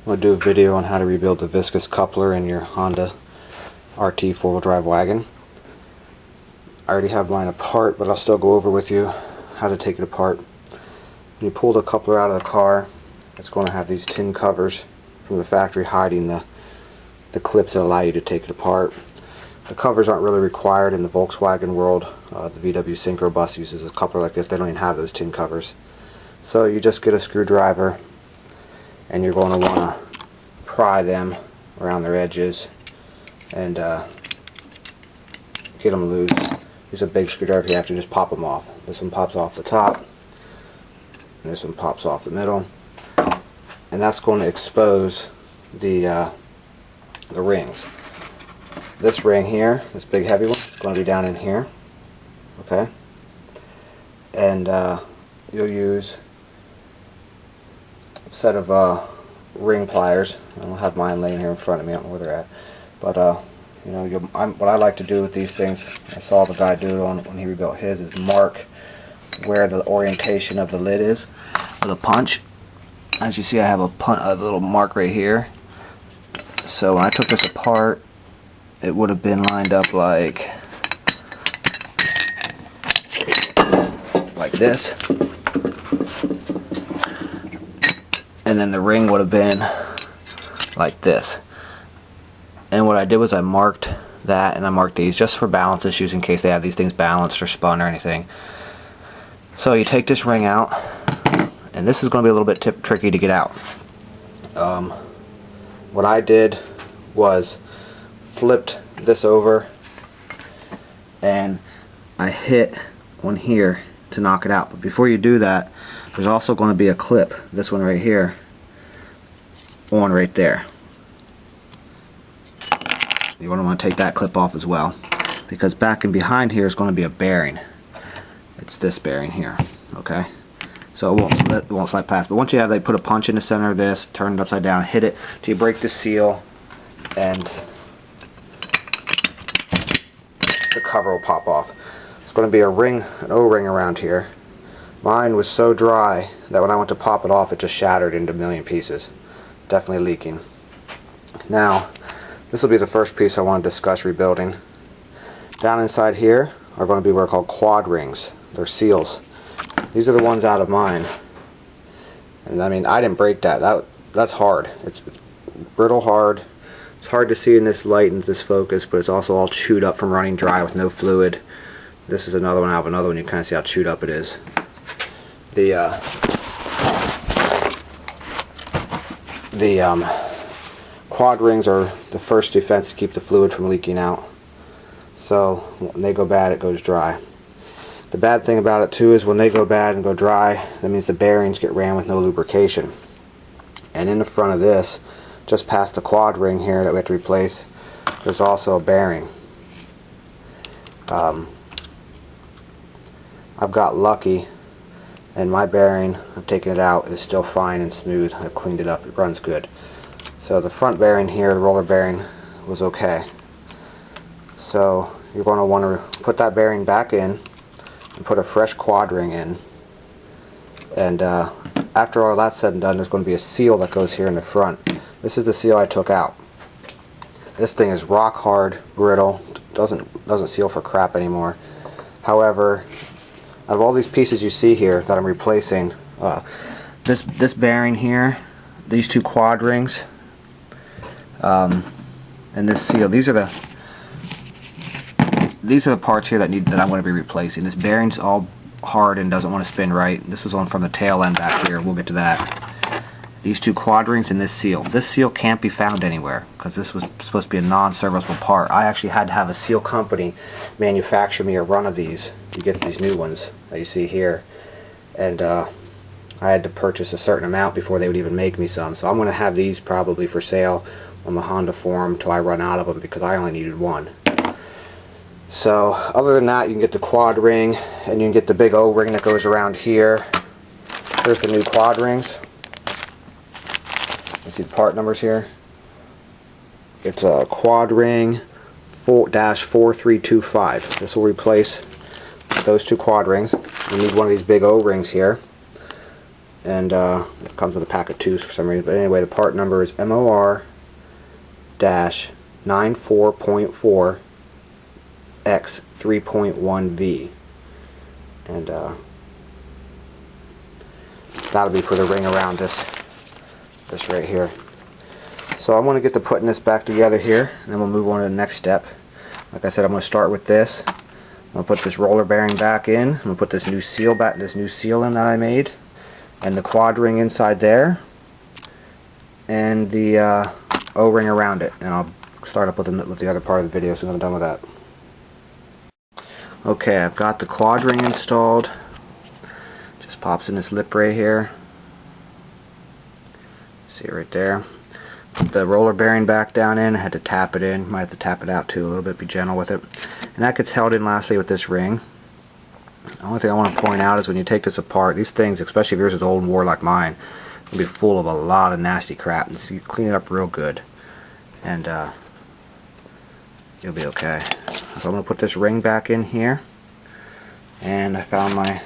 going to do a video on how to rebuild the viscous coupler in your Honda RT four-wheel drive wagon. I already have mine apart, but I'll still go over with you how to take it apart. When you pull the coupler out of the car, it's going to have these tin covers from the factory hiding the clips that allow you to take it apart. The covers aren't really required in the Volkswagen world. The VW Synchro bus uses a coupler like this. They don't even have those tin covers. So you just get a screwdriver and you're going to want to pry them around their edges and get them loose. Use a big screwdriver. You have to just pop them off. This one pops off the top and this one pops off the middle, and that's going to expose the rings. This ring here, this big heavy one, is going to be down in here, okay? And you'll use a set of ring pliers. I don't have mine laying here in front of me. I don't know where they're at, but you know, what I like to do with these things, I saw the guy do it when he rebuilt his, is mark where the orientation of the lid is with a punch. As you see, I have a little mark right here. So when I took this apart, it would have been lined up like this, and then the ring would have been like this. And what I did was I marked that, and I marked these just for balance issues in case they have these things balanced or spun or anything. So you take this ring out, and this is going to be a little bit tricky to get out. What I did was flipped this over and I hit one here to knock it out. But before you do that, there's also going to be a clip, this one right here, on right there. You want to take that clip off as well, because back and behind here is going to be a bearing. It's this bearing here, okay? So it won't slide past. But once you have, they put a punch in the center of this, turn it upside down, hit it till you break the seal, and the cover will pop off. It's going to be a ring, an O-ring around here. Mine was so dry that when I went to pop it off, it just shattered into a million pieces. Definitely leaking. Now, this will be the first piece I want to discuss rebuilding. Down inside here are going to be what are called quad rings. They're seals. These are the ones out of mine. And I mean, I didn't break that. That's hard. It's brittle hard. It's hard to see in this light and this focus, but it's also all chewed up from running dry with no fluid. This is another one out of another one. You kind of see how chewed up it is. The quad rings are the first defense to keep the fluid from leaking out. So when they go bad, it goes dry. The bad thing about it too is when they go bad and go dry, that means the bearings get ran with no lubrication. And in the front of this, just past the quad ring here that we have to replace, there's also a bearing. I've got lucky, and my bearing, I've taken it out, is still fine and smooth. I've cleaned it up, it runs good. So the front bearing here, the roller bearing, was okay. So you're going to want to put that bearing back in and put a fresh quad ring in. And after all that's said and done, there's going to be a seal that goes here in the front. This is the seal I took out. This thing is rock hard, brittle, doesn't seal for crap anymore. However, out of all these pieces you see here that I'm replacing, this bearing here, these two quad rings, and this seal, these are the parts here that I'm going to be replacing. This bearing's all hard and doesn't want to spin right. This was on from the tail end back here. We'll get to that. These two quad rings and this seal. This seal can't be found anywhere because this was supposed to be a non-serviceable part. I actually had to have a seal company manufacture me a run of these to get these new ones that you see here. And I had to purchase a certain amount before they would even make me some. So I'm going to have these probably for sale on the Honda forum till I run out of them, because I only needed one. So other than that, you can get the quad ring, and you can get the big O-ring that goes around here. There's the new quad rings. You see the part numbers here. It's a quad ring 4-4325. This will replace those two quad rings. You need one of these big O-rings here. and it comes with a pack of 2s for some reason. But anyway, the part number is MOR-94.4 X 3.1V, and that'll be for the ring around this right here. So I'm going to get to putting this back together here, and then we'll move on to the next step. Like I said, I'm going to start with this. I'm going to put this roller bearing back in. I'm going to put this new seal in that I made, and the quad ring inside there, and the O-ring around it. And I'll start up with the other part of the video as soon as I'm done with that. Okay, I've got the quad ring installed. Just pops in this lip right here. See it right there. Put the roller bearing back down in. I had to tap it in. Might have to tap it out too a little bit. Be gentle with it. And that gets held in lastly with this ring. The only thing I want to point out is when you take this apart, these things, especially if yours is old and worn like mine, will be full of a lot of nasty crap. And so you clean it up real good, and you'll be okay. So I'm going to put this ring back in here, and I found my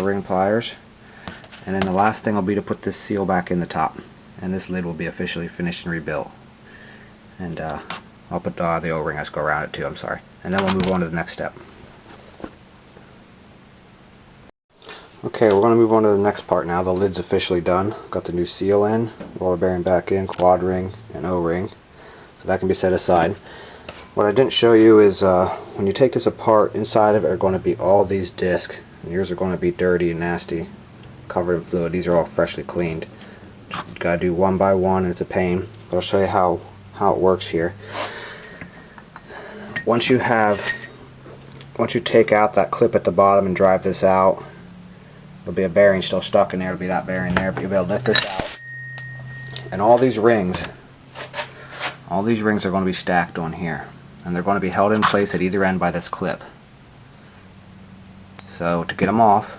ring pliers, and then the last thing will be to put this seal back in the top, and this lid will be officially finished and rebuilt. And I'll put the O-ring has to go around it too, I'm sorry. And then we'll move on to the next step. Okay, we're going to move on to the next part now. The lid's officially done. Got the new seal in, roller bearing back in, quad ring, and O-ring. So that can be set aside. What I didn't show you is when you take this apart, inside of it are going to be all these discs. And yours are going to be dirty and nasty, covered in fluid. These are all freshly cleaned. Just got to do one by one, and it's a pain. But I'll show you how it works here. Once you take out that clip at the bottom and drive this out, there'll be a bearing still stuck in there. It'll be that bearing there, but you'll be able to lift this out. And all these rings are going to be stacked on here. And they're going to be held in place at either end by this clip. So to get them off,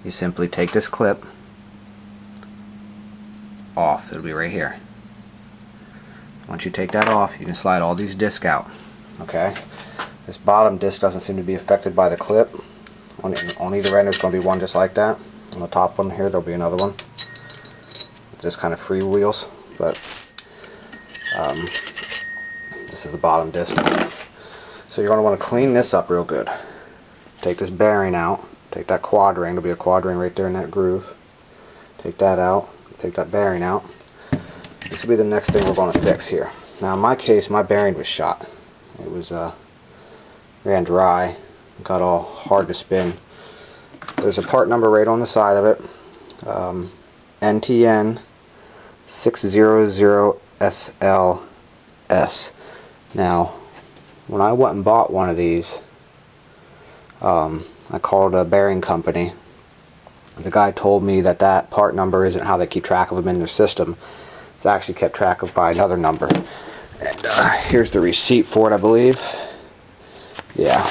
you simply take this clip off. It'll be right here. Once you take that off, you can slide all these discs out. Okay? This bottom disc doesn't seem to be affected by the clip. On either end there's going to be one just like that. On the top one here there'll be another one. Just kind of freewheels, but this is the bottom disc. So you're going to want to clean this up real good. Take this bearing out. Take that quad ring. There'll be a quad ring right there in that groove. Take that out. Take that bearing out. This will be the next thing we're going to fix here. Now in my case, my bearing was shot. It was ran dry. Got all hard to spin. There's a part number right on the side of it. NTN 600SLS. Now, when I went and bought one of these, I called a bearing company. The guy told me that part number isn't how they keep track of them in their system. It's actually kept track of by another number. And here's the receipt for it, I believe. Yeah.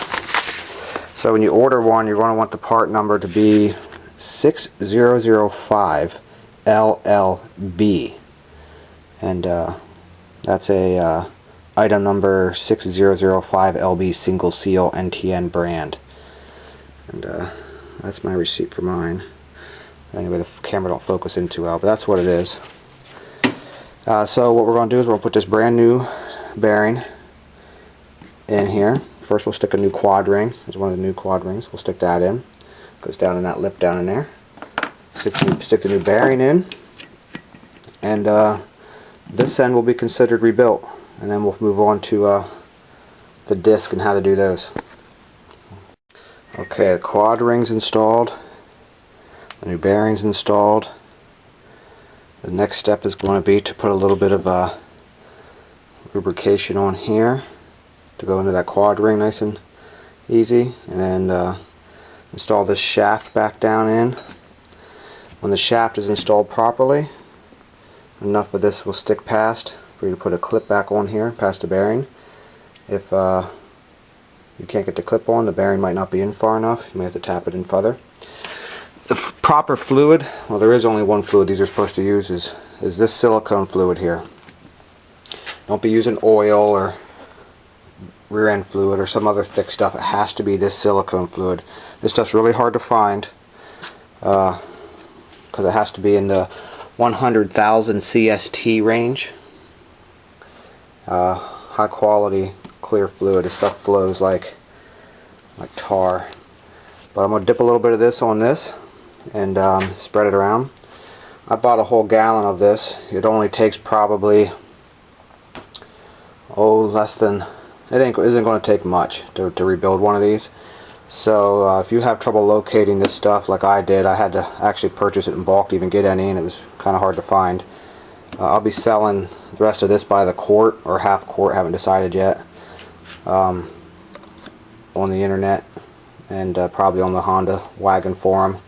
So when you order one, you're going to want the part number to be 6005 LLB. And that's a item number 6005 LB single seal NTN brand. And that's my receipt for mine. Anyway, the camera don't focus in too well, but that's what it is. So what we're going to do is we'll put this brand new bearing in here. First we'll stick a new quad ring. There's one of the new quad rings. We'll stick that in. Goes down in that lip down in there. Stick the new bearing in. And this end will be considered rebuilt. And then we'll move on to the disc and how to do those. Okay, the quad ring's installed. The new bearing's installed. The next step is going to be to put a little bit of lubrication on here to go into that quad ring nice and easy, and then install this shaft back down in. When the shaft is installed properly, enough of this will stick past for you to put a clip back on here past the bearing. If you can't get the clip on, the bearing might not be in far enough, you may have to tap it in further. The proper fluid, well, there is only one fluid these are supposed to use, is this silicone fluid here. Don't be using oil or rear end fluid or some other thick stuff. It has to be this silicone fluid. This stuff's really hard to find. because it has to be in the 100,000 CST range. High quality clear fluid. This stuff flows like tar. But I'm going to dip a little bit of this on this and spread it around. I bought a whole gallon of this. It only takes probably less than, isn't going to take much to rebuild one of these. So if you have trouble locating this stuff like I did, I had to actually purchase it in bulk to even get any, and it was kind of hard to find. I'll be selling the rest of this by the quart or half quart, haven't decided yet, on the internet, and probably on the Honda wagon forum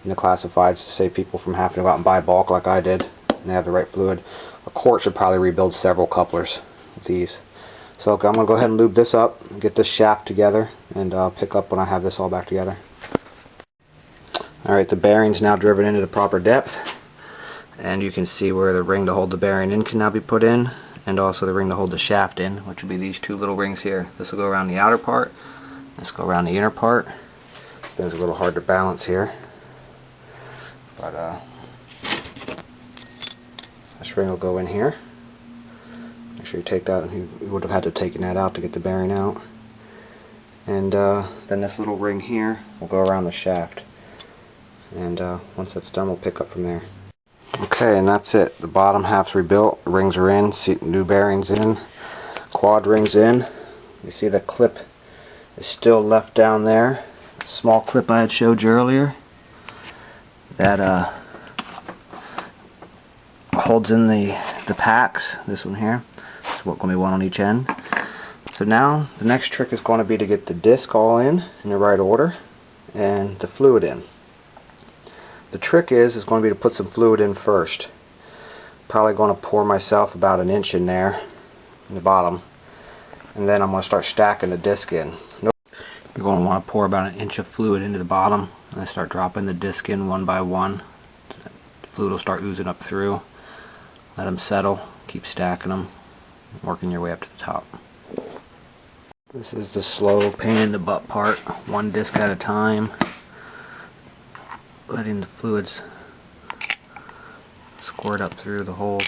in the classifieds to save people from having to go out and buy bulk like I did, and they have the right fluid. A quart should probably rebuild several couplers with these. So I'm going to go ahead and lube this up, get this shaft together, and I'll pick up when I have this all back together. Alright, the bearing's now driven into the proper depth, and you can see where the ring to hold the bearing in can now be put in, and also the ring to hold the shaft in, which will be these two little rings here. This will go around the outer part, this will go around the inner part. This thing's a little hard to balance here, but this ring will go in here. Make sure you take that, you would have had to taken that out to get the bearing out. And then this little ring here will go around the shaft. And once that's done, we'll pick up from there. Okay, and that's it. The bottom half's rebuilt, the rings are in, new bearings in, quad rings in. You see the clip is still left down there. The small clip I had showed you earlier. That holds in the packs, this one here. What going to be one on each end. So now the next trick is going to be to get the disc all in the right order and the fluid in. The trick is going to be to put some fluid in first. Probably going to pour myself about an inch in there in the bottom, and then I'm going to start stacking the disc in. You're going to want to pour about an inch of fluid into the bottom and then start dropping the disc in one by one. The fluid will start oozing up through. Let them settle, keep stacking them, working your way up to the top. This is the slow pain in the butt part, one disc at a time, letting the fluids squirt up through the holes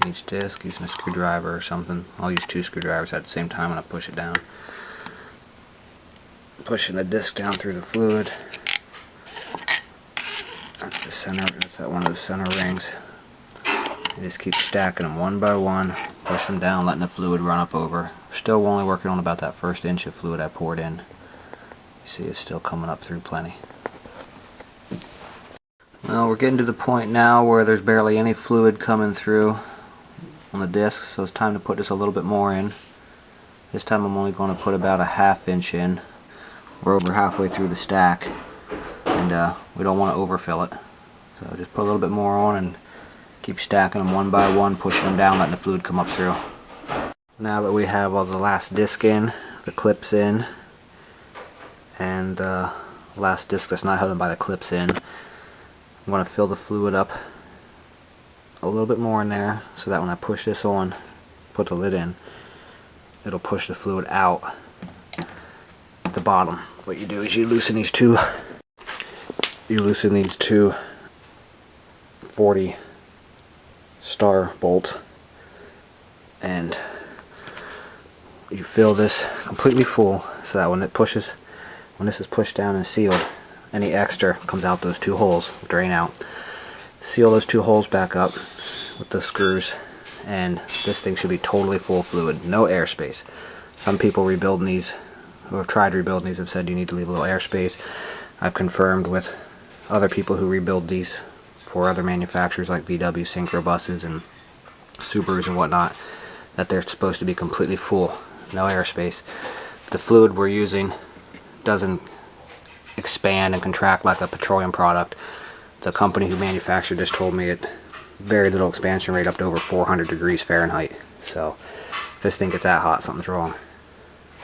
in each disc, using a screwdriver or something. I'll use two screwdrivers at the same time when I push it down. Pushing the disc down through the fluid. That's the center, that's that one of the center rings. You just keep stacking them one by one, push them down, letting the fluid run up over. Still only working on about that first inch of fluid I poured in. You see it's still coming up through plenty. Well, we're getting to the point now where there's barely any fluid coming through on the disc, so it's time to put just a little bit more in. This time I'm only going to put about a ½ inch in. We're over halfway through the stack, and we don't want to overfill it. So just put a little bit more on and keep stacking them one by one, pushing them down, letting the fluid come up through. Now that we have all the last disc in, the clips in, and the last disc that's not held by the clips in, I'm going to fill the fluid up a little bit more in there so that when I push this on, put the lid in, it'll push the fluid out at the bottom. What you do is you loosen these two 40 star bolts, and you fill this completely full so that when this is pushed down and sealed, any extra comes out those two holes, drain out. Seal those two holes back up with the screws, and this thing should be totally full of fluid, no airspace. Some people rebuilding these, who have tried rebuilding these, have said you need to leave a little airspace. I've confirmed with other people who rebuild these for other manufacturers like VW Synchro buses and Subarus and whatnot, that they're supposed to be completely full, no airspace. The fluid we're using doesn't expand and contract like a petroleum product. The company who manufactured this told me it very little expansion rate, up to over 400 degrees Fahrenheit. So if this thing gets that hot, something's wrong.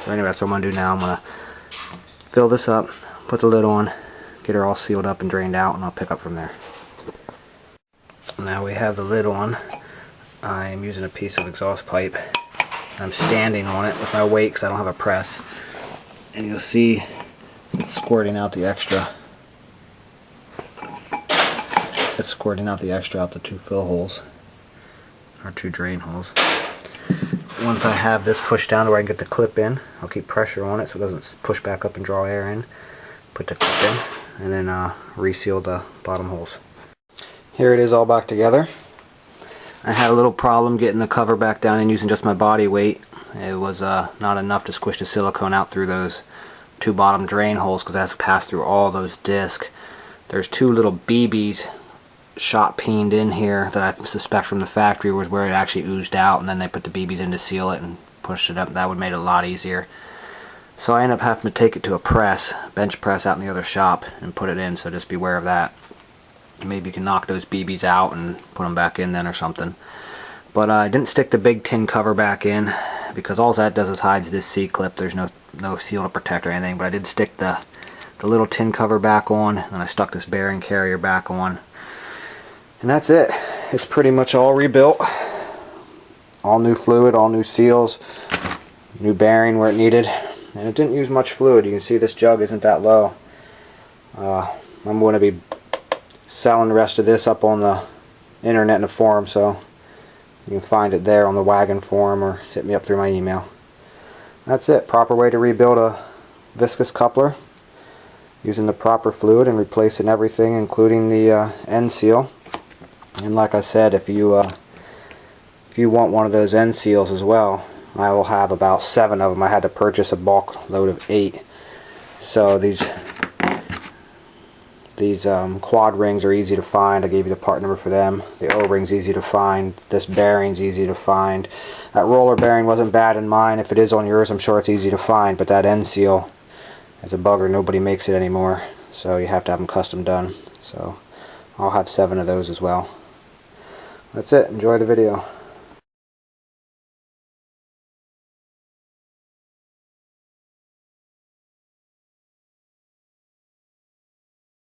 So anyway, that's what I'm going to do now. I'm going to fill this up, put the lid on, get her all sealed up and drained out, and I'll pick up from there. Now we have the lid on. I'm using a piece of exhaust pipe. I'm standing on it with my weight because I don't have a press. And you'll see it's squirting out the extra it's squirting out the extra out the 2 fill holes, or 2 drain holes. Once I have this pushed down to where I can get the clip in, I'll keep pressure on it so it doesn't push back up and draw air in. Put the clip in, and then reseal the bottom holes. Here it is all back together. I had a little problem getting the cover back down and using just my body weight. It was not enough to squish the silicone out through those 2 bottom drain holes because it has to pass through all those discs. There's 2 little BBs shot peened in here that I suspect from the factory was where it actually oozed out, and then they put the BBs in to seal it and pushed it up. That would have made it a lot easier. So I ended up having to take it to a press, bench press out in the other shop, and put it in, so just beware of that. Maybe you can knock those BBs out and put them back in then or something. But I didn't stick the big tin cover back in because all that does is hides this C-clip. There's no seal to protect or anything, but I did stick the little tin cover back on, and I stuck this bearing carrier back on. And that's it. It's pretty much all rebuilt. All new fluid, all new seals, new bearing where it needed. And it didn't use much fluid. You can see this jug isn't that low. I'm going to be selling the rest of this up on the internet in a forum, so you can find it there on the Wagon forum or hit me up through my email. That's it. Proper way to rebuild a viscous coupler, using the proper fluid and replacing everything including the end seal. And like I said, if you want one of those end seals as well, I will have about 7 of them. I had to purchase a bulk load of 8. So these quad rings are easy to find. I gave you the part number for them. The O-ring's easy to find. This bearing's easy to find. That roller bearing wasn't bad in mine. If it is on yours, I'm sure it's easy to find. But that end seal is a bugger. Nobody makes it anymore, so you have to have them custom done. So I'll have 7 of those as well. That's it. Enjoy the video.